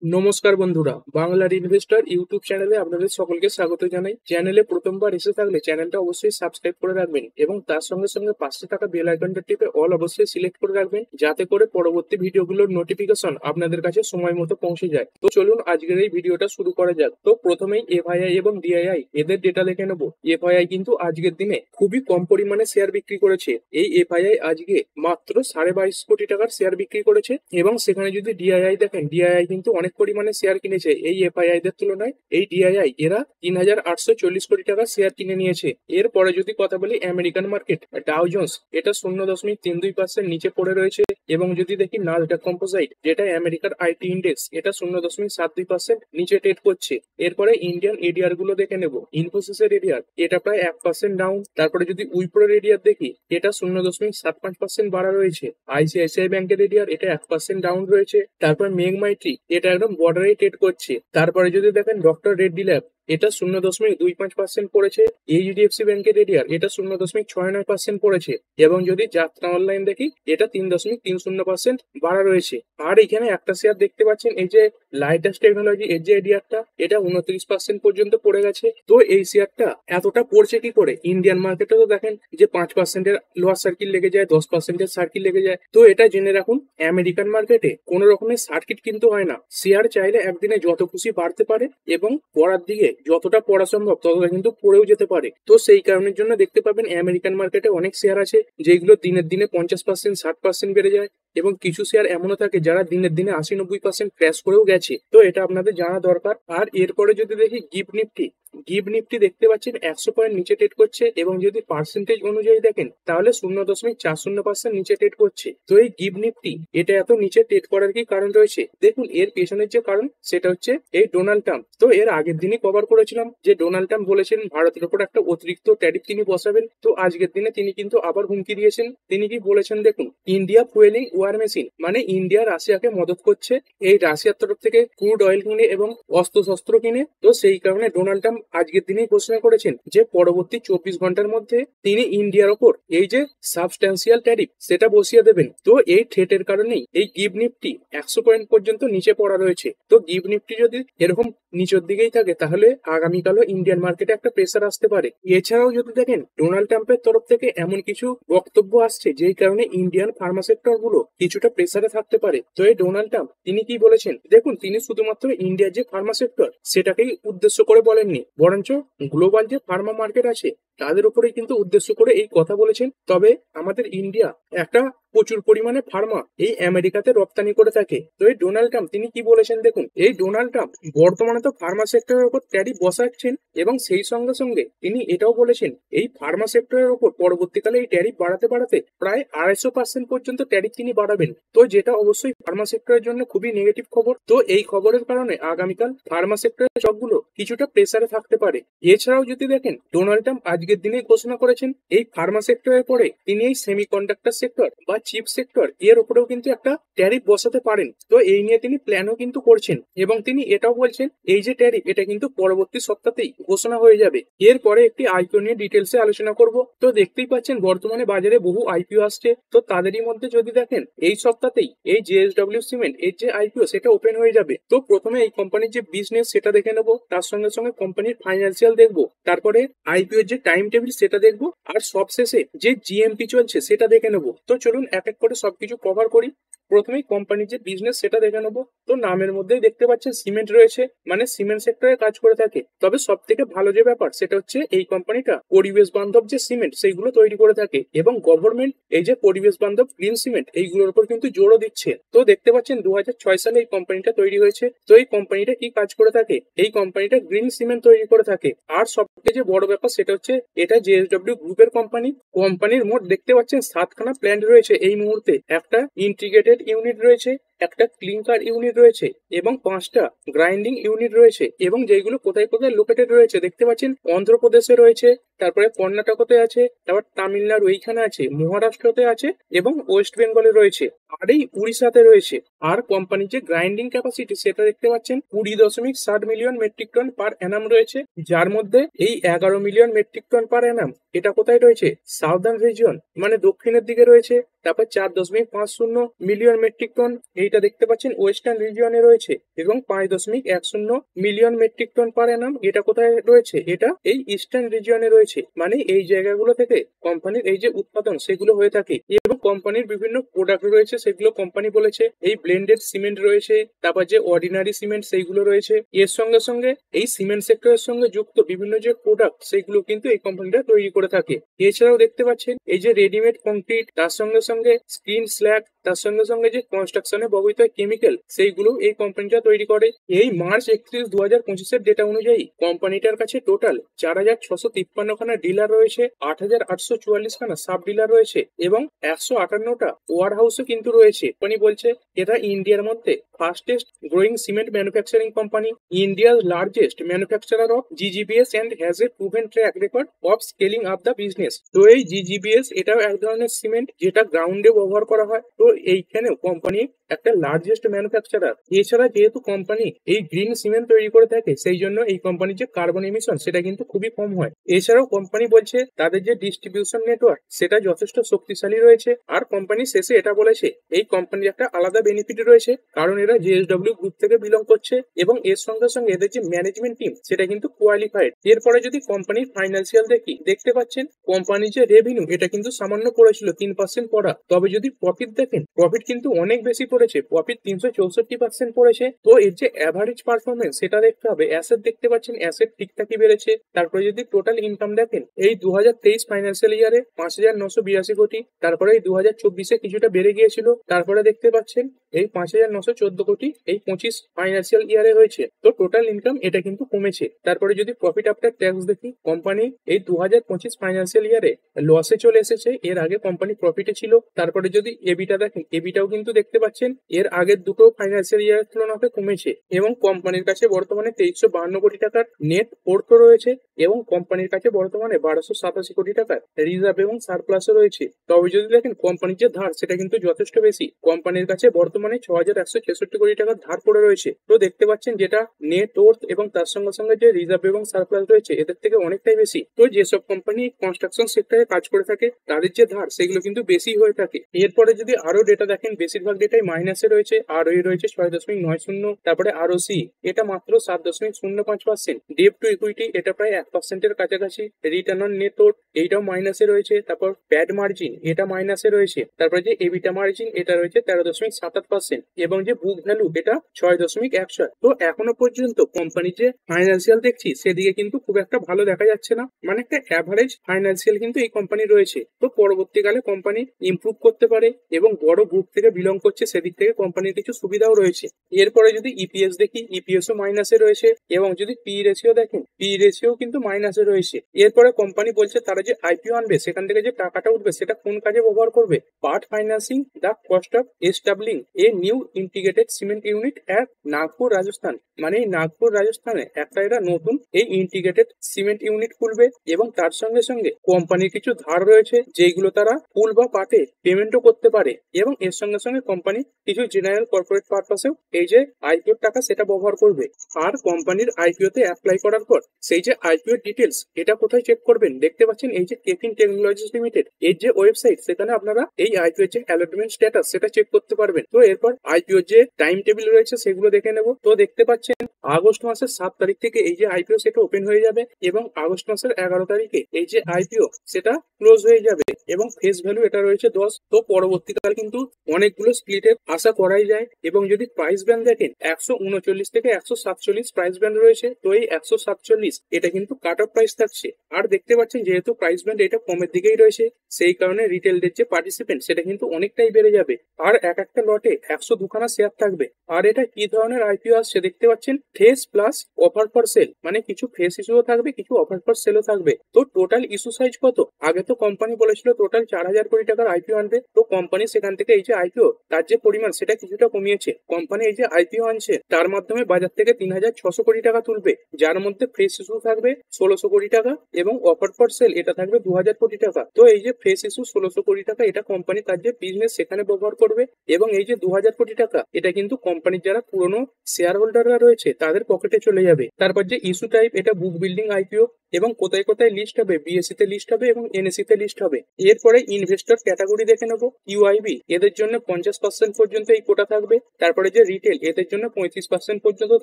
নমস্কার বন্ধুরা, বাংলার ইনভেস্টর ইউটিউব চ্যানেলে আপনাদের সকলকে স্বাগত জানাই। চ্যানেলে প্রথমবার এসে থাকলে চ্যানেলটা অবশ্যই সাবস্ক্রাইব করে রাখবেন এবং তার সঙ্গে সঙ্গে পাশে থাকা বেল আইকনটা টিপে অল অবশ্যই সিলেক্ট করে রাখবেন, যাতে করে পরবর্তী ভিডিওগুলোর নোটিফিকেশন আপনাদের কাছে সময় মতো পৌঁছে যায়। তো চলুন আজকের এই ভিডিওটা শুরু করা যাক। তো প্রথমেই এফআইআই এবং ডিআইআই এদের ডেটা দেখে নেব। এফআইআই কিন্তু আজকের দিনে খুবই কম পরিমাণে শেয়ার বিক্রি করেছে। এই এফআইআই আজকে মাত্র 22.5 কোটি টাকার শেয়ার বিক্রি করেছে এবং সেখানে যদি ডিআইআই দেখেন, ডিআইআই কিন্তু অনেক পরিমাণে শেয়ার কিনেছে এই এফআইআই দের তুলনায়। এই ডিআইআই এরা 3,840 কোটি টাকা শেয়ার কিনে নিয়েছে। এরপরে যদি কথা বলি আমেরিকান মার্কেট, ডাও জোন্স এটা 0.32% নিচে পড়ে রয়েছে এবং যদি দেখি নাসডাক কম্পোজাইট যেটা আমেরিকার আইটি ইন্ডেক্স, এটা 0.72% নিচে ট্রেড করছে। এরপরে ইন্ডিয়ান এডিআর গুলো দেখে নেব। ইনফোসিসের এডিআর এটা প্রায় 1% ডাউন। তারপরে যদি উইপ্রোর এডিআর দেখি, এটা 0.75% বাড়া রয়েছে। আইসিআইসিআই ব্যাংকের এডিআর এটা 1% ডাউন রয়েছে। তারপর মেঘমাইট্রি এটা একদম বর্ডারে ট্রেড করছে। তারপরে যদি দেখেন ডক্টর রেড্ডি ল্যাব এটা 0.25% পড়েছে। এইচডিএফসি ব্যাংকের এডিআর এটা 0.69% পড়েছে এবং যদি যাত্রা অনলাইন দেখি, এটা 3.30% বাড়া রয়েছে। আর এখানে একটা শেয়ার দেখতে পাচ্ছেন, এই যে লাইটাস টেকনোলজি এর যে এডিআরটা এটা 29% পর্যন্ত পড়ে গেছে। তো এই শেয়ারটা এতটা পড়ছে কি করে? ইন্ডিয়ান মার্কেটে তো দেখেন যে 5%-এর লোয়ার সার্কিট লেগে যায়, 10%-এর সার্কিট লেগে যায়। তো এটা জেনে রাখুন, আমেরিকান মার্কেটে কোনো রকমের সার্কিট কিন্তু হয় না। শেয়ার চাইলে একদিনে যত খুশি বাড়তে পারে এবং পড়ার দিকে যতটা পড়া সম্ভব ততটা কিন্তু পড়েও যেতে পারে। তো সেই কারণের জন্য দেখতে পাবেন আমেরিকান মার্কেটে অনেক শেয়ার আছে যেগুলো দিনের দিনে 50%, 60% বেড়ে যায় এবং কিছু শেয়ার এমনও থাকে যারা দিনের দিনে 80-90% ক্র্যাশ করেও গেছে। তো এটা আপনাদের জানা দরকার। আর এরপরে যদি দেখি গিফট নিফটি, গিফট নিফটি দেখতে পাচ্ছেন 100 পয়েন্ট নিচে ট্রেড করছে এবং যদি পার্সেন্টেজ অনুযায়ী দেখেন তাহলে 0.40% নিচে ট্রেড করছে। তো এই গিফট নিফটি এটা এত নিচে ট্রেড করার কি কারণ রয়েছে? দেখুন, এর পেছনের যে কারণ সেটা হচ্ছে এই ডোনাল্ড ট্রাম্প। তো এর আগের দিনই কভার করেছিলাম যে ডোনাল্ড ট্রাম্প বলেছেন ভারতের উপর একটা অতিরিক্ত ট্যারিফ তিনি বসাবেন। তো আজকের দিনে তিনি কিন্তু আবার হুমকি দিয়েছেন। তিনি কি বলেছেন দেখুন, ইন্ডিয়া ফুয়েলিং ওয়ার মেশিন, মানে ইন্ডিয়া রাশিয়াকে মদত করছে এই রাশিয়ার তরফ থেকে ক্রুড অয়েল কিনে এবং অস্ত্রশস্ত্র কিনে। তো সেই কারণে ডোনাল্ড ট্রাম্প আজকের দিনেই ঘোষণা করেছেন যে পরবর্তী 24 ঘন্টার মধ্যে তিনি ইন্ডিয়ার ওপর এই যে সাবস্ট্যান্সিয়াল ট্যারিফ সেটা বসিয়ে দেবেন। তো এই থ্রেটের কারণেই এই গিফট নিফটি 100 পয়েন্ট পর্যন্ত নিচে পড়া রয়েছে। তো গিফট নিফটি যদি এরকম নিচের দিকেই থাকে তাহলে আগামীকালও ইন্ডিয়ান মার্কেটে একটা প্রেসার আসতে পারে। এছাড়াও যদি দেখেন ডোনাল্ড ট্রাম্পের তরফ থেকে এমন কিছু বক্তব্য আসছে যেই কারণে ইন্ডিয়ান ফার্মা সেক্টর গুলো কিছুটা প্রেসারে থাকতে পারে। তো এই ডোনাল্ড ট্রাম্প তিনি কি বলেছেন দেখুন, তিনি শুধুমাত্র ইন্ডিয়ার যে ফার্মা সেক্টর সেটাকেই উদ্দেশ্য করে বলেননি, বরঞ্চ গ্লোবাল যে ফার্মা মার্কেট আছে তাদের উপরেই কিন্তু উদ্দেশ্য করে এই কথা বলেছেন। তবে আমাদের ইন্ডিয়া একটা প্রচুর পরিমাণে ফার্মা এই আমেরিকাতে রপ্তানি করে থাকে। তো এই ডোনাল্ড ট্রাম্প তিনি কি বলেছেন দেখুন, এই ডোনাল্ড ট্রাম্প বর্তমানে তো ফার্মা সেক্টরের উপর ট্যারিফ বসাচ্ছেন এবং সেই সঙ্গে সঙ্গে তিনি এটাও বলেছেন এই ফার্মা সেক্টরের উপর পরবর্তীকালে এই ট্যারিফ বাড়াতে বাড়াতে প্রায় 250% পর্যন্ত ট্যারিফ তিনি বাড়াবেন। তো যেটা অবশ্যই ফার্মা সেক্টরের জন্য খুবই নেগেটিভ খবর। তো এই খবরের কারণে আগামীকাল ফার্মা সেক্টরের সবগুলো কিছুটা প্রেসারে থাকতে পারে। এছাড়াও যদি দেখেন ডোনাল্ড ট্রাম্প আজকের দিনে ঘোষণা করেছেন এই ফার্মা সেক্টরের পরে তিনি এই সেমিকন্ডাক্টর সেক্টর বা চিপ সেক্টর এর উপরেও কিন্তু একটা ট্যারিফ বসাতে পারেন। তো এই নিয়ে তিনি প্ল্যানও কিন্তু করছেন এবং তিনি এটাও বলছেন এই যে ট্যারিফ এটা কিন্তু পরবর্তী সপ্তাহেই ঘোষণা হয়ে যাবে। এরপরে একটি আইপিও নিয়ে ডিটেলসে আলোচনা করব। তো দেখতেই পাচ্ছেন বর্তমানে বাজারে বহু আইপিও আসছে। তো তাদেরই মধ্যে যদি দেখেন এই সপ্তাহেই এই জেএসডব্লিউ সিমেন্ট এর যে আইপিও সেটা ওপেন হয়ে যাবে। তো প্রথমে এই কোম্পানির যে বিজনেস সেটা দেখে নেবো, তার সঙ্গে সঙ্গে কোম্পানির ফাইন্যান্সিয়াল দেখবো, তারপরে আইপিও এর যে টাইম টেবিল সেটা দেখবো, আর সবশেষে যে জিএমপি চলছে সেটা দেখে নেবো। তো চলুন এক এক করে সবকিছু কভার করি। প্রথমেই কোম্পানির যে বিজনেস সেটা দেখে নেবো। তো নামের মধ্যেই দেখতে পাচ্ছেন সিমেন্ট রয়েছে, মানে সিমেন্ট সেক্টরে কাজ করে থাকে। তবে সব থেকে ভালো যে ব্যাপার সেটা হচ্ছে এই কোম্পানিটা পরিবেশ বান্ধব যে সিমেন্ট সেইগুলো তৈরি করে থাকে এবং গভর্নমেন্ট এই যে পরিবেশ বান্ধব গ্রিন সিমেন্ট এইগুলোর উপর কিন্তু জোরও দিচ্ছে। তো দেখতে পাচ্ছেন 2006 সালে এই কোম্পানিটা তৈরি হয়েছে। তো এই কোম্পানিটা কি কাজ করে থাকে? এই কোম্পানিটা গ্রিন সিমেন্ট তৈরি করে থাকে। আর সবথেকে যে বড় ব্যাপার সেটা হচ্ছে এটা জেএসডব্লিউ গ্রুপের কোম্পানি। কোম্পানির মোট দেখতে পাচ্ছেন 7খানা প্ল্যান্ট রয়েছে এই মুহূর্তে, একটা ইন্টিগ্রেটেড ইউনিট রয়েছে, একটা ক্লিনকার ইউনিট রয়েছে এবং 5টা গ্রাইন্ডিং ইউনিট রয়েছে এবং যেগুলো কোথায় কোথায় লোকেটেড রয়েছে দেখতে পাচ্ছেন অন্ধ্রপ্রদেশে রয়েছে, তারপরে কর্ণাটকতে আছে, তারপর তামিলনাড়ু এইখানে আছে, মহারাষ্ট্রতে আছে এবং ওয়েস্ট বেঙ্গলে রয়েছে, আর এই উড়িষ্যাতে রয়েছে। আর কোম্পানির যে গ্রাইন্ডিং ক্যাপাসিটি সেটা দেখতে পাচ্ছেন 20.7 million metric ton per annum রয়েছে, যার মধ্যে এই 11 million metric ton per annum এটা কোথায় রয়েছে? সাউদার্ন রিজিয়ন মানে দক্ষিণের দিকে রয়েছে। তারপর 4.50 মিলিয়ন মেট্রিক টন এইটা দেখতে পাচ্ছেন ওয়েস্টার্ন রিজিয়নে রয়েছে এবং 5.10 million metric ton per annum এটা কোথায় রয়েছে, এটা এই ইস্টার্ন রিজিয়নে রয়েছে। মানে এই জায়গাগুলো থেকে কোম্পানির এই যে উৎপাদন সেগুলো হয়ে থাকে এবং কোম্পানির বিভিন্ন প্রোডাক্ট রয়েছে সেগুলো কোম্পানি বলেছে এই ব্লেন্ডেড সিমেন্ট রয়েছে, তারপর যে অর্ডিনারি সিমেন্ট সেইগুলো রয়েছে। এর সঙ্গে সঙ্গে এই সিমেন্ট সেক্টরের সঙ্গে যুক্ত বিভিন্ন যে প্রোডাক্ট সেগুলো কিন্তু এই কোম্পানিটা তৈরি করে থাকে। এছাড়াও দেখতে পাচ্ছেন এই যে রেডিমেড কংক্রিট, তার সঙ্গে সঙ্গে স্ক্রিন স্ল্যাগ, তার সঙ্গে সঙ্গে যে কনস্ট্রাকশনে ব্যবহৃত কেমিক্যাল সেইগুলো এই কোম্পানিটা তৈরি করে। এই মার্চ 31, 2025 ডেটা অনুযায়ী কোম্পানিটার কাছে টোটাল 4,653 ডিলার রয়েছে, 8,844 খানা সাব ডিলার রয়েছে এবং 158টা ওয়ার হাউসও কিন্তু রয়েছে। কোম্পানি বলছে এটা ইন্ডিয়ার মধ্যে fastest growing cement manufacturing company, ইন্ডিয়ার largest manufacturer of GGBS and has a proven track record of scaling up the business. তো এই জিজিবিএস এটাও এক ধরনের সিমেন্ট যেটা গ্রাউন্ডে ব্যবহার করা হয়। তো এইখানেও কোম্পানি একটা লার্জেস্ট ম্যানুফ্যাকচারার। এছাড়া যেহেতু কোম্পানি এই গ্রিন সিমেন্ট তৈরি করে থাকে সেই জন্য এই কোম্পানির যে কার্বন এমিশন সেটা কিন্তু খুবই কম হয়। এছাড়াও কোম্পানি বলছে তাদের যে ডিস্ট্রিবিউশন নেটওয়ার্ক সেটা যথেষ্ট শক্তিশালী রয়েছে। আর কোম্পানি শেষে এটা বলেছে এই কোম্পানির একটা আলাদা বেনিফিট রয়েছে কারণ এরা জেএসডব্লিউ গ্রুপ থেকে বিলং করছে এবং এর সঙ্গে সঙ্গে এদের যে ম্যানেজমেন্ট টিম সেটা কিন্তু কোয়ালিফাইড। এরপরে যদি কোম্পানির ফাইন্যান্সিয়াল দেখি, দেখতে পাচ্ছেন কোম্পানির যে রেভিনিউ এটা কিন্তু সামান্য পড়েছিল 3% পড়া, তবে যদি প্রফিট দেখেন প্রফিট কিন্তু অনেক বেশি পড়েছে, প্রফিট 364% পড়েছে। তো এর যে অ্যাভারেজ পারফরমেন্স সেটা দেখতে হবে। অ্যাসেট দেখতে পাচ্ছেন অ্যাসেট ঠিকঠাকই বেড়েছে। তারপরে যদি টোটাল ইনকাম দেখেন এই 2023 ফাইন্যান্সিয়াল ইয়ারে 5,982 কোটি, তারপরে এই 2024-এ কিছুটা বেড়ে গিয়েছিল, তারপরে দেখতে পাচ্ছেন এই 5,914 কোটি এই 25 ফাইন্যান্সিয়াল ইয়ারে হয়েছে। তো টোটাল ইনকাম এটা কিন্তু কমেছে। তারপরে যদি প্রফিট আফটার ট্যাক্স দেখি কোম্পানি এই 2025 ফাইন্যান্সিয়াল ইয়ারে লসে চলে এসেছে, এর আগে কোম্পানি প্রফিটে ছিল। তারপরে যদি এবিটা দেখেন এবিটাও কিন্তু দেখতে পাচ্ছেন এর আগের দুটো ফাইন্যান্সিয়াল ইয়ারের তুলনাতে কমেছে এবং কোম্পানির কাছে বর্তমানে 2352 কোটি টাকার নেট অর্থ রয়েছে এবং কোম্পানির কাছে বর্তমানে 1287 কোটি টাকার রিজার্ভ এবং সারপ্লাসও রয়েছে। তবে যদি দেখেন কোম্পানির যে ধার সেটা কিন্তু যথেষ্ট বেশি। কোম্পানির কাছে বর্তমানে 6,166 কোটি টাকার ধার পড়ে রয়েছে। তো দেখতে পাচ্ছেন যেটা নেট ওর্থ এবং তার সঙ্গে সঙ্গে যে রিজার্ভ এবং সারপ্লাস রয়েছে এদের থেকে অনেকটাই বেশি। তো যেসব কোম্পানি কনস্ট্রাকশন সেক্টরে কাজ করে থাকে তাদের যে ধার সেগুলো কিন্তু বেশি হয়ে থাকে। এরপরে যদি আরো ডেটা দেখেন বেশিরভাগ ডেটাই মাইনাসে রয়েছে। আরওই রয়েছে 6.90, তারপরে আরওসি এটা মাত্র 7.05%, ডেট টু ইকুইটি এটা প্রায় 1%-এর কাছাকাছি, রিটার্ন অন নেট ওর্থ এইটাও মাইনাসে রয়েছে, তারপর প্যাড মার্জিন এটা মাইনাসে রয়েছে, তারপরে যে এবিটা মার্জিন এটা রয়েছে 13.78% এবং যে বুক ভ্যালু এটা 6.17। তো এখনো পর্যন্ত কোম্পানির যে ফাইন্যান্সিয়াল দেখছি সেদিকে কিন্তু খুব একটা ভালো দেখা যাচ্ছে না, মানে একটা অ্যাভারেজ ফাইন্যান্সিয়াল কিন্তু এই কোম্পানি রয়েছে। তো পরবর্তীকালে কোম্পানি ইমপ্রুভ করতে পারে এবং বড় গ্রুপ থেকে বিলং করছে সেদিক থেকে কোম্পানির কিছু সুবিধাও রয়েছে। এরপরে যদি ইপিএস দেখি ইপিএসও মাইনাসে রয়েছে এবং যদি পি রেশিও দেখেন পি রেশিও কিন্তু মাইনাসে রয়েছে। এরপরে কোম্পানি বলছে তারা যে আইপিও আনবে সেখান থেকে যে টাকাটা উঠবে সেটা কোন কাজে ব্যবহার করবে, part financing the cost of establishing a new integrated cement unit at Nagpur Rajasthan. মানে এই নাগপুর রাজস্থানে একটা এরা নতুন এই ইন্টিগ্রেটেড সিমেন্ট ইউনিট খুলবে এবং তার সঙ্গে সঙ্গে কোম্পানির কিছু ধার রয়েছে যেগুলো তারা ফুল বা পার্টে পেমেন্টও করতে পারে এবং এর সঙ্গে সঙ্গে কোম্পানি কিছু জেনারেল কর্পোরেট পারপাসেও এই যে আইপিও টাকা সেটা ব্যবহার করবে। আর কোম্পানির আইপিও তে অ্যাপ্লাই করার পর সেই যে আইপিও ডিটেলস এটা কোথায় চেক করবেন, দেখতে পাচ্ছেন এই যে কেফিন টেকনোলজিস লিমিটেড এর যে ওয়েবসাইট সেখানে আপনারা এই আইপিও যে অ্যালটমেন্ট স্ট্যাটাস সেটা চেক করতে পারবেন। তো এরপর আইপিও যে টাইম টেবিল রয়েছে সেগুলো দেখে নেব। তো দেখতে পাচ্ছেন আগস্ট মাসের 7 তারিখ থেকে এই যে আইপিও সেটা ওপেন হয়ে যাবে এবং আগস্ট মাসের 11 তারিখে এই যে আইপিও সেটা ক্লোজ হয়ে যাবে এবং ফেস ভ্যালু এটা রয়েছে 10। তো পরবর্তীকালে কিন্তু অনেকগুলো স্প্লিটের আশা করাই যায় এবং যদি প্রাইস ব্যান্ড দেখেন 139 থেকে 147 প্রাইস ব্যান্ড রয়েছে। তো এই 147 এটা কিন্তু কাট অফ প্রাইস থাকছে। আর দেখতে পাচ্ছেন যেহেতু প্রাইস ব্যান্ড এটা কমের দিকেই রয়েছে সেই কারণে রিটেলদের যে পার্টিসিপেন্ট সেটা কিন্তু অনেকটাই বেড়ে যাবে। আর এক একটা লটে 102 খানা শেয়ার থাকবে। আর এটা কি ধরনের আইপিও আসছে দেখতে পাচ্ছেন fresh plus offer for sale, মানে কিছু ফ্রেশ ইস্যুও থাকবে কিছু অফার ফর সেলও থাকবে। তো টোটাল ইস্যু সাইজ কত, আগে তো কোম্পানি বলেছিল টোটাল 4,000 কোটি টাকার আইপিও আনবে। তো কোম্পানি সেখান থেকে এই যে আইপিও তার যে পরিমাণ সেটা কিছুটা কমিয়েছে। কোম্পানি এই যে আইপিও আনছে তার মাধ্যমে বাজার থেকে 3,600 কোটি টাকা তুলবে, যার মধ্যে ফ্রেশ ইস্যু থাকবে 1,600 কোটি টাকা এবং অফার ফর সেল এটা থাকবে 2,000 কোটি টাকা। তো এই যে ফ্রেশ ইস্যু 1,600 কোটি টাকা এটা কোম্পানি তার যে বিজনেস সেখানে ব্যবহার করবে এবং এই যে 2,000 কোটি টাকা এটা কিন্তু কোম্পানির যারা পুরনো শেয়ার হোল্ডাররা রয়েছে তাদের পকেটে চলে যাবে। তারপর যে ইস্যু টাইপ, এটা বুক বিল্ডিং আইপিও এবং কোথায় কোথায় লিস্ট হবে, বিএসসি তে লিস্ট হবে এবং এনএসসি তে লিস্ট হবে। এরপরে ইনভেস্টর ক্যাটাগরি দেখে নেবো। ইউআইবি এদের জন্য 50% পর্যন্ত এই কোটা থাকবে। তারপরে যে রিটেল এদের জন্য 35% পর্যন্ত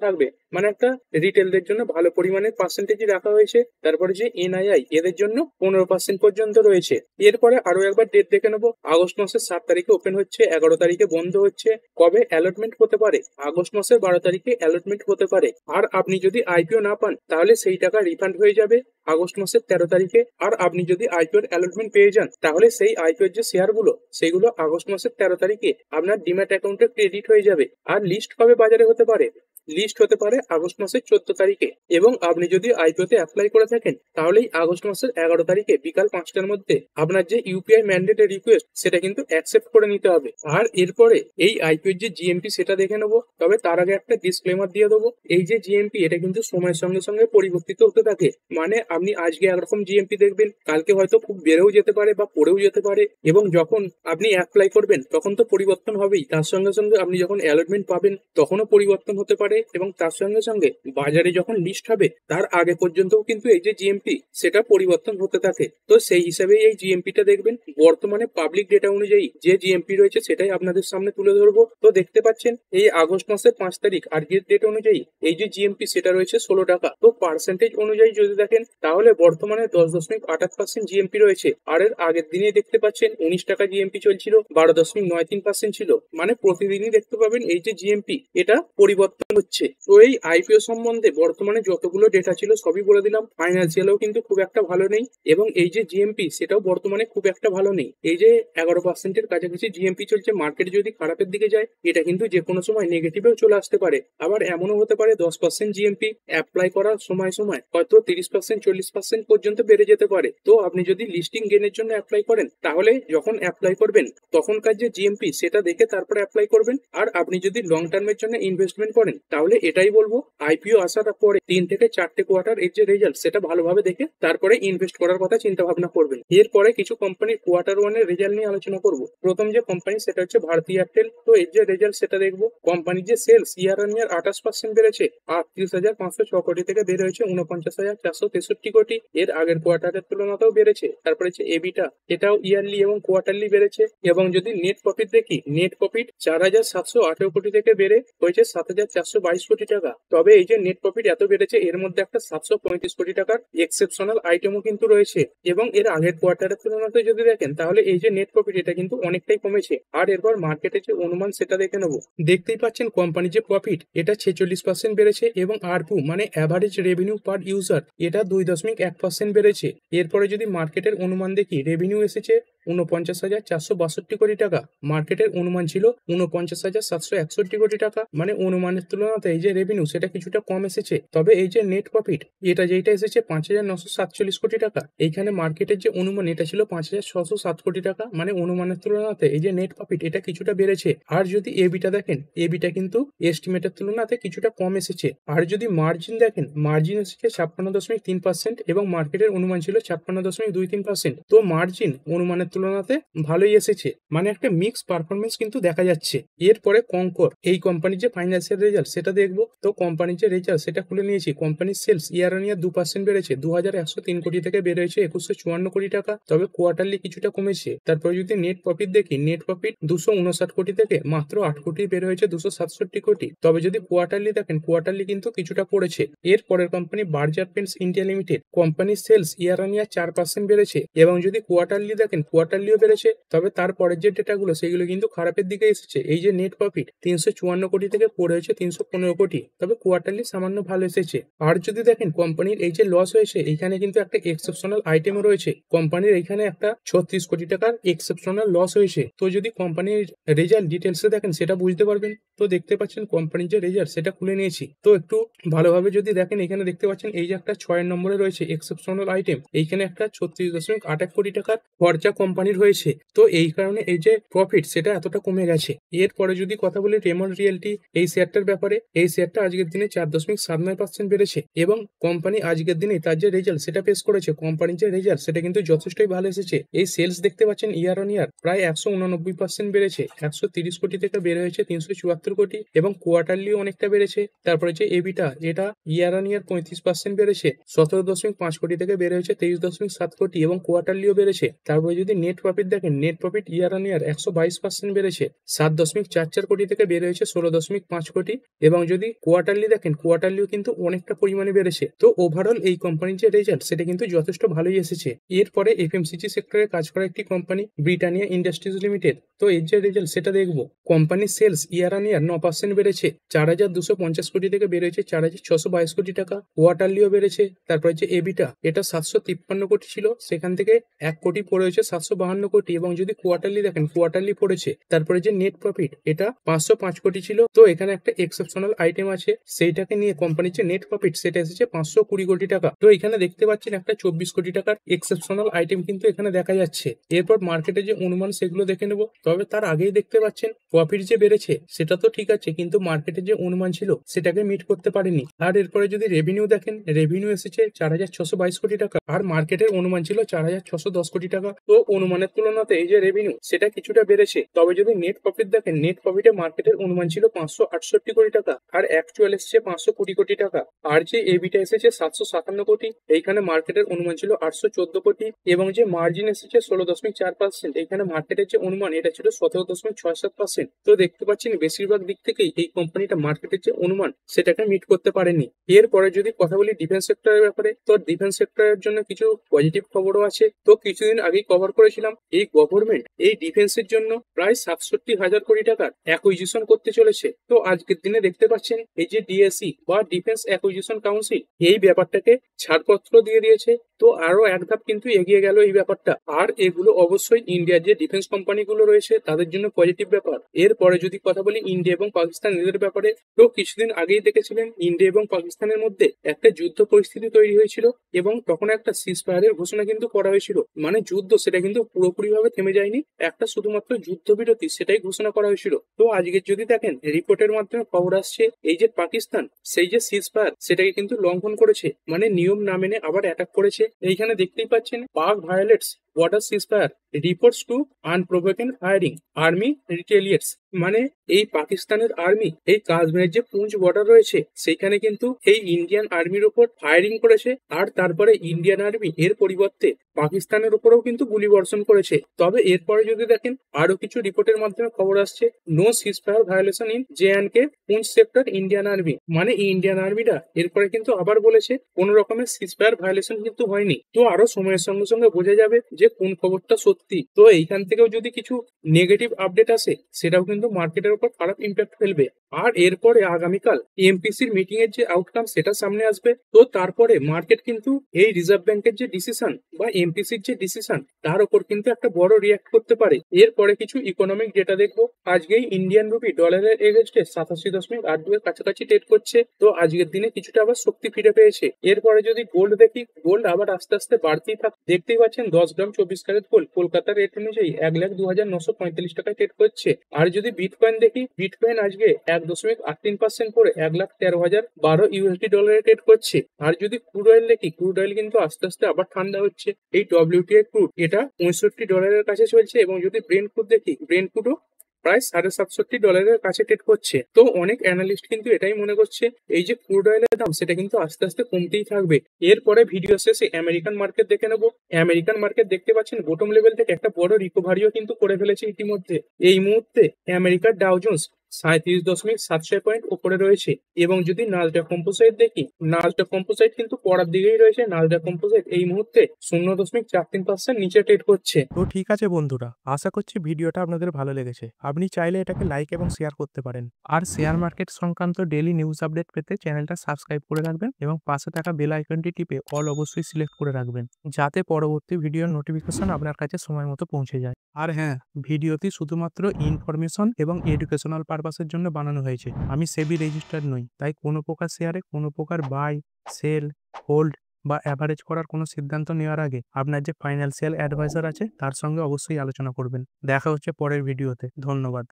থাকবে, মানে একটা রিটেলদের জন্য ভালো পরিমাণের পার্সেন্টেজ রাখা হয়েছে। তারপরে যে এনআইআই এদের জন্য 15% পর্যন্ত রয়েছে। এরপরে আরো একবার ডেট দেখে নেবো। আগস্ট মাসের 7 তারিখে ওপেন হচ্ছে, 11 তারিখে বন্ধ হচ্ছে। কবে অ্যালটমেন্ট হতে পারে? আগস্ট মাসের 12 তারিখে অ্যালটমেন্ট হতে পারে। আর আপনি যদি আইপিও না পান তাহলে সেই টাকা রিফান্ড হয়ে যাবে আগস্ট মাসের 13 তারিখে। আর আপনি যদি আইপিওর অ্যালটমেন্ট পেয়ে যান তাহলে সেই আইপিওর যে শেয়ারগুলো সেগুলো আগস্ট মাসের 13 তারিখে আপনার ডিম্যাট অ্যাকাউন্টে ক্রেডিট হয়ে যাবে। আর লিস্ট কবে বাজারে হতে পারে? লিস্ট হতে পারে আগস্ট মাসের 14 তারিখে। এবং আপনি যদি আইপিওতে অ্যাপ্লাই করে থাকেন তাহলেই আগস্ট মাসের 11 তারিখে বিকাল 5টার মধ্যে আপনার যে ইউপিআই ম্যান্ডেটের রিকোয়েস্ট সেটা কিন্তু অ্যাকসেপ্ট করে নিতে হবে। আর এরপরে এই আইপিওর যে জিএমপি সেটা দেখে নেবো। তবে তার আগে একটা ডিসক্লেমার দিয়ে দেবো, এই যে জিএমপি এটা কিন্তু সময়ের সঙ্গে সঙ্গে পরিবর্তিত হতে থাকে। মানে আপনি আজকে একরকম জিএমপি দেখবেন, কালকে হয়তো খুব বেড়েও যেতে পারে বা পড়েও যেতে পারে। এবং যখন আপনি অ্যাপ্লাই করবেন তখন তো পরিবর্তন হবেই, তার সঙ্গে সঙ্গে আপনি যখন অ্যালটমেন্ট পাবেন তখনও পরিবর্তন হতে পারে। এবং তার সঙ্গে সঙ্গে বাজারে যখন লিস্ট হবে তার আগে পর্যন্তও কিন্তু এই যে জিএমপি সেটা পরিবর্তন হতে থাকে। তো সেই হিসাবে এই জিএমপিটা দেখবেন। বর্তমানে পাবলিক ডেটা অনুযায়ী যে জিএমপি রয়েছে সেটাই আপনাদের সামনে তুলে ধরবো। তো দেখতে পাচ্ছেন এই আগস্ট মাসের 5 তারিখ আজকের ডেট অনুযায়ী এই যে জিএমপি সেটা রয়েছে 16 টাকা। তো পার্সেন্টেজ অনুযায়ী যদি দেখেন তাহলে বর্তমানে 10.88% জিএমপি রয়েছে। আর এর আগের দিনে দেখতে পাচ্ছেন 19 টাকা জিএমপি চলছিল, 12.93% ছিল। মানে প্রতিদিনই দেখতে পাবেন এই যে জিএমপি এটা পরিবর্তন হচ্ছে। তো এই আইপিও সম্বন্ধে বর্তমানে যতগুলো ডেটা ছিল সবই বলে দিলাম। ফাইন্যান্সিয়ালও কিন্তু খুব একটা ভালো নেই এবং এই যে জিএমপি সেটাও বর্তমানে খুব একটা ভালো নেই। এই যে 11%-এর কাছাকাছি জিএমপি চলছে, মার্কেট যদি খারাপের দিকে যায় এটা কিন্তু যে কোনো সময় নেগেটিভেও চলে আসতে পারে। আবার এমনও হতে পারে 10% জিএমপি অ্যাপ্লাই করার সময় সময় হয়তো 30%-40% পর্যন্ত বেড়ে যেতে পারে। তো আপনি যদি লিস্টিং গেনের জন্য অ্যাপ্লাই করেন তাহলে যখন অ্যাপ্লাই করবেন তখনকার যে জিএমপি সেটা দেখে তারপরে অ্যাপ্লাই করবেন। আর আপনি যদি লং টার্মের জন্য ইনভেস্টমেন্ট করেন তাহলে এটাই বলবো, আইপিও আসার পরে 3 থেকে 4টে কোয়ার্টার এর যে রেজাল্ট সেটা ভালোভাবে দেখে তারপরে ইনভেস্ট করার কথা চিন্তা ভাবনা করবেন। এরপরে কিছু কোম্পানির কোয়ার্টার 1-এর রেজাল্ট নিয়ে আলোচনা করব। প্রথম যে কোম্পানি সেটা হচ্ছে ভারতী এয়ারটেল। তো এর যে রেজাল্ট সেটা দেখবো। কোম্পানির যে সেলস ইয়ার অন ইয়ার 28% বেড়েছে, 38,506 কোটি থেকে বেড়ে হয়েছে 49,463 কোটি। এর আগের কোয়ার্টারের তুলনাতেও বেড়েছে। তারপরে হচ্ছে এবিটা, এটাও ইয়ারলি এবং কোয়ার্টারলি বেড়েছে। এবং যদি নেট প্রফিট দেখি, নেট প্রফিট 4,718 কোটি থেকে বেড়ে হয়েছে 7,422 কোটি টাকা। তবে এই যে নেট প্রফিট এত বেড়েছে এর মধ্যে একটা 735 কোটি টাকার এক্সেপশনাল আইটেমও কিন্তু রয়েছে। এবং এর আগের কোয়ার্টারের তুলনাতে যদি দেখেন তাহলে এই যে নেট প্রফিট এটা কিন্তু অনেকটাই কমেছে। আর এরপর মার্কেটে যে অনুমান সেটা দেখে নেবো। দেখতেই পাচ্ছেন কোম্পানির যে প্রফিট এটা 46% বেড়েছে এবং আরপু মানে অ্যাভারেজ রেভিনিউ পার ইউজার এটা 2.1% বেড়েছে। এরপরে যদি মার্কেটের অনুমান দেখি, রেভিনিউ এসেছে 49,462 কোটি টাকা। মার্কেটের অনুমান ছিল 49,761 কোটি টাকা। মানে অনুমানের তুলনাতে এই যে রেভিনিউ সেটা কিছুটা কম এসেছে। তবে এই যে নেট প্রফিট এটা যেটা এসেছে 5,947 কোটি টাকা, এইখানে মার্কেটের যে অনুমান এটা ছিল 5,607 কোটি টাকা। মানে অনুমানের তুলনাতে এই যে নেট প্রফিট এটা কিছুটা বেড়েছে। আর যদি এবিটা দেখেন, এবিটা কিন্তু এস্টিমেটের তুলনাতে কিছুটা কম এসেছে। আর যদি মার্জিন দেখেন, মার্জিন এসেছে 56.3% এবং মার্কেটের অনুমান ছিল 56.23%। তো মার্জিন অনুমানের তুলনাতে ভালোই এসেছে, মানে একটা মিক্স পারফরমেন্স কিন্তু দেখা যাচ্ছে। এরপরে কঙ্কর, এই কোম্পানির যে ফাইন্যান্সিয়াল রেজাল্ট সেটা দেখবো। তো কোম্পানির যে রেজাল্ট সেটা খুলে নিয়েছি। কোম্পানির সেলস ইয়ার অন ইয়ার 2% বেড়েছে, 2,103 কোটি থেকে বেড়ে হয়েছে 2,154 কোটি টাকা। তবে কোয়ার্টারলি কিছুটা কমেছে। তারপরে যদি নেট প্রফিট দেখি, নেট প্রফিট 259 কোটি থেকে মাত্র 8 কোটি বেড়ে হয়েছে 267 কোটি। তবে যদি কোয়ার্টারলি দেখেন, কোয়ার্টারলি কিন্তু কিছুটা পড়েছে। এর পরের company Berger paints India limited. কোম্পানির সেলস ইয়ার অন ইয়ার 4% বেড়েছে এবং যদি কোয়ার্টারলি দেখেন কোয়ার্টারলিও বেড়েছে। তবে তারপরের যে ডেটাগুলো সেগুলো কিন্তু খারাপের দিকে এসেছে। এই যে নেট প্রফিট 354 কোটি থেকে পড়ে হয়েছে 315 কোটি। তবে কোয়ার্টারলি সামান্য ভালো এসেছে। আর যদি দেখেন কোম্পানির এই যে লস হয়েছে, এইখানে কিন্তু একটা এক্সেপশনাল আইটেমও রয়েছে। কোম্পানির এইখানে একটা 36 কোটি টাকার এক্সেপশনাল লস হয়েছে। তো যদি কোম্পানির রেজাল্ট ডিটেলসে দেখেন সেটা বুঝতে পারবেন। তো দেখতে পাচ্ছেন কোম্পানির যে রেজাল্ট সেটা খুলে নিয়েছি। তো একটু ভালোভাবে যদি দেখেন, এখানে দেখতে পাচ্ছেন এই যে একটা 6 নম্বরে রয়েছে এক্সেপশনাল আইটেম। এইখানে একটা 36.8 কোটি টাকার খরচা কোম্পানির হয়েছে। তো এই কারণে এই যে প্রফিট সেটা এতটা কমে গেছে। এরপরে যদি কথা বলি রেমন্ড রিয়েলটি, এই শেয়ারটার ব্যাপারে, এই শেয়ারটা আজকের দিনে 4.79% বেড়েছে এবং কোম্পানি আজকের দিনে তার যে রেজাল্ট সেটা পেশ করেছে। কোম্পানির যে রেজাল্ট সেটা কিন্তু যথেষ্টই ভালো এসেছে। এই সেলস দেখতে পাচ্ছেন ইয়ার অন ইয়ার প্রায় 189% বেড়েছে, 130 কোটি থেকে বেড়ে হয়েছে 374 75 কোটি এবং কোয়ার্টারলিও অনেকটা বেড়েছে। তারপরে যে এবিটা, যেটা ইয়ার অন ইয়ার 35% বেড়েছে, 17.5 কোটি থেকে বেড়ে হয়েছে 23.7 কোটি এবং কোয়ার্টারলিও বেড়েছে। তারপরে যদি নেট প্রফিট দেখেন, নেট প্রফিট ইয়ার অন ইয়ার 122% বেড়েছে, 7.44 কোটি থেকে বেড়ে হয়েছে 16.5 কোটি এবং যদি কোয়ার্টারলি দেখেন, কোয়ার্টারলিও কিন্তু অনেকটা পরিমাণে বেড়েছে। তো ওভারঅল এই কোম্পানির যে রেজাল্ট সেটা কিন্তু যথেষ্ট ভালোই এসেছে। এরপরে এফএমসিজি সেক্টরে কাজ করা একটি কোম্পানি ব্রিটানিয়া ইন্ডাস্ট্রিজ লিমিটেড, তো এর যে রেজাল্ট সেটা দেখবো। কোম্পানির সেলস ইয়ার অন ইয়ার 9% বেড়েছে, 4,250 কোটি থেকে বেড়েছে 4,622 কোটি টাকা। কোয়ার্টারলিও বেড়েছে। তারপরে যে এবিটা, এটা 753 কোটি ছিল, সেখান থেকে 1 কোটি পড়ে হয়েছে 752 কোটি এবং যদি কোয়ার্টারলি দেখেন, কোয়ার্টারলি পড়েছে। তারপরে যে নেট প্রফিট, এটা 505 কোটি ছিল, তো এখানে একটা এক্সেপশনাল আইটেম আছে, সেইটাকে নিয়ে কোম্পানির যে নেট প্রফিট সেটা এসেছে 520 কোটি টাকা। তো এখানে দেখতে পাচ্ছেন একটা 24 কোটি টাকার এক্সেপশনাল আইটেম কিন্তু এখানে দেখা যাচ্ছে। এরপর মার্কেটে যে অনুমান সেগুলো দেখে নেব। তবে তার আগেই দেখতে পাচ্ছেন প্রফিট যে বেড়েছে সেটা তো ঠিক আছে, কিন্তু মার্কেটের যে অনুমান ছিল সেটাকে মিট করতে পারেনি। আর এরপরে যদি রেভিনিউ দেখেন, রেভিনিউ এসেছে 4,622 কোটি টাকা আর মার্কেটের অনুমান ছিল 4,610 কোটি টাকা। তো অনুমানের তুলনাতে এই যে রেভিনিউ সেটা কিছুটা বেড়েছে। তবে যদি নেট প্রফিট দেখেন, নেট প্রফিটে মার্কেটের অনুমান ছিল 568 কোটি টাকা আর অ্যাকচুয়াল এসেছে 520 কোটি টাকা। আর যে এবিটা এসেছে 757 কোটি, এইখানে মার্কেটের অনুমান ছিল 814 কোটি এবং যে মার্জিন এসেছে 16.4%, এখানে মার্কেটের যে অনুমান এটা ছিল 17.67%। তো দেখতে পাচ্ছেন বেশিরভাগ দিক থেকেই এই কোম্পানিটা মার্কেটের যে অনুমান সেটাকে মিট করতে পারেনি। এরপরে যদি কথা বলি ডিফেন্স সেক্টরের ব্যাপারে, তো ডিফেন্স সেক্টরের জন্য কিছু পজিটিভ খবরও আছে। তো কিছুদিন আগেই কভার করেছিলাম এই গভর্নমেন্ট এই ডিফেন্সের জন্য প্রায় 67,000 কোটি টাকার অ্যাকুইজিশন করতে চলেছে। তো আজকের দিনে দেখতে পাচ্ছেন এই যে ডিএসি বা ডিফেন্স অ্যাকুইজিশন কাউন্সিল এই ব্যাপারটাকে ছাড়পত্র দিয়ে দিয়েছে। তো আরো এক ধাপ কিন্তু এগিয়ে গেল এই ব্যাপারটা। আর এগুলো অবশ্যই ইন্ডিয়ার যে ডিফেন্স কোম্পানিগুলো রয়েছে তাদের জন্য পজিটিভ ব্যাপার। এরপরে যদি কথা বলি ইন্ডিয়া এবং পাকিস্তান এদের ব্যাপারে, তো কিছুদিন আগেই দেখেছিলেন ইন্ডিয়া এবং পাকিস্তানের মধ্যে একটা যুদ্ধ পরিস্থিতি তৈরি হয়েছিল এবং তখন একটা সিজ ফায়ারের ঘোষণা কিন্তু করা হয়েছিল। মানে যুদ্ধ সেটা কিন্তু পুরোপুরি ভাবে থেমে যায়নি, একটা শুধুমাত্র যুদ্ধবিরতি সেটাই ঘোষণা করা হয়েছিল। তো আজকে যদি দেখেন রিপোর্টের মাধ্যমে খবর আসছে এই যে পাকিস্তান সেই যে সিজ ফায়ার সেটাকে কিন্তু লঙ্ঘন করেছে, মানে নিয়ম না মেনে আবার অ্যাটাক করেছে। এইখানে দেখতেই পাচ্ছেন Pak violates border ceasefire reports to unprovoked firing army retaliates, মানে এই পাকিস্তানের আর্মি এই কাশ্মীরের যে পুঞ্চ বর্ডার রয়েছে সেখানে কিন্তু এই ইন্ডিয়ান আর্মির উপর ফায়ারিং করেছে আর তারপরে ইন্ডিয়ান আর্মি এর পরিবর্তে পাকিস্তানের উপরেও কিন্তু গুলি বর্ষণ করেছে। তবে এরপরে যদি দেখেন আরো কিছু রিপোর্টের মাধ্যমে খবর আসছে no ceasefire violation in J&K Poonch sector Indian army, মানে ইন্ডিয়ান আর্মিরা এরপরে কিন্তু আবার বলেছে কোন রকমের সিজফায়ার ভায়োলেশন কিন্তু হয়নি। তো আরো সময়ের সঙ্গে সঙ্গে বোঝা যাবে যে কোন খবরটা সত্যি। তো এইখান থেকেও যদি কিছু নেগেটিভ আপডেট আসে সেটাও কিন্তু মার্কেটের উপর খারাপ ইম্প্যাক্ট ফেলবে। আর এরপরে আগামীকাল এমপিসির মিটিং এর যে আউটকাম সেটা সামনে আসবে। তো তারপরে মার্কেট কিন্তু এই রিজার্ভ ব্যাংকের যে ডিসিশন বা এমপিসির যে ডিসিশন তার উপর কিন্তু একটা বড় রিয়াক্ট করতে পারে। এরপরে কিছু ইকোনমিক ডেটা দেখবো। আজকেই ইন্ডিয়ান রুপি ডলারের এগেইনস্টে 87.82 এর কাছাকাছি ট্রেড করছে। তো আজকের দিনে কিছুটা আবার শক্তি ফিরে পেয়েছে। এরপরে যদি গোল্ড দেখি, গোল্ড আবার আস্তে আস্তে বাড়তেই থাকে। দেখতেই পাচ্ছেন 10 গ্রাম 24 ক্যারেট গোল্ড কলকাতার রেট অনুযায়ী 1,02,945 টাকায় ট্রেড করছে। আর যদি বিটকয়েন দেখি, বিটকয়েন আজকে 1.83% করে 1,13,012 ইউএসডি ডলারে ট্রেড করছে। আর যদি ক্রুড অয়েল দেখি, ক্রুড অয়েল কিন্তু আস্তে আস্তে আবার ঠান্ডা হচ্ছে। এই ডব্লিউটিআই ক্রুড এটা $65 কাছে চলছে এবং যদি ব্রেন্ট ক্রুড দেখি, ব্রেন্ট ক্রুডও প্রায় $67 কাছে ট্রেড করছে। তো অনেক অ্যানালিস্ট কিন্তু এটাই মনে করছে এই যে ক্রুড অয়েলের দাম সেটা কিন্তু আস্তে আস্তে কমতেই থাকবে। এরপরে ভিডিও শেষে আমেরিকান মার্কেট দেখে নেবো। আমেরিকান মার্কেট দেখতে পাচ্ছেন বটম লেভেল থেকে একটা বড় রিকভারিও কিন্তু করে ফেলেছে ইতিমধ্যে। এই মুহূর্তে আমেরিকার ডাউ জোন্স 37.76 পয়েন্ট উপরে রয়েছে এবং যদি নাসডাক কম্পোসাইট দেখি, নাসডাক কম্পোসাইট কিন্তু পড়ার দিকেই রয়েছে। নাসডাক কম্পোসাইট এই মুহূর্তে 0.43% নিচে ট্রেড করছে। তো ঠিক আছে বন্ধুরা, আশা করছি ভিডিওটা আপনাদের ভালো লেগেছে। আপনি চাইলে এটাকে লাইক এবং শেয়ার করতে পারেন। আর শেয়ার মার্কেট সংক্রান্ত ডেইলি নিউজ আপডেট পেতে চ্যানেলটা সাবস্ক্রাইব করে রাখবেন এবং পাশে থাকা বেল আইকনটি টিপে অল অবশ্যই সিলেক্ট করে রাখবেন, যাতে পরবর্তী ভিডিওর নোটিফিকেশন আপনার কাছে সময় মতো পৌঁছে যায়। আর হ্যাঁ, ভিডিওটি শুধুমাত্র ইনফরমেশন এবং এডুকেশনাল পারপাসের জন্য বানানো হয়েছে। আমি সেবি রেজিস্টার্ড নই, তাই কোনো প্রকার শেয়ারে কোনো প্রকার বাই, সেল, হোল্ড বা অ্যাভারেজ করার কোনো সিদ্ধান্ত নেওয়ার আগে আপনার যে ফাইন্যান্সিয়াল অ্যাডভাইজার আছে তার সঙ্গে অবশ্যই আলোচনা করবেন। দেখা হচ্ছে পরের ভিডিওতে। ধন্যবাদ।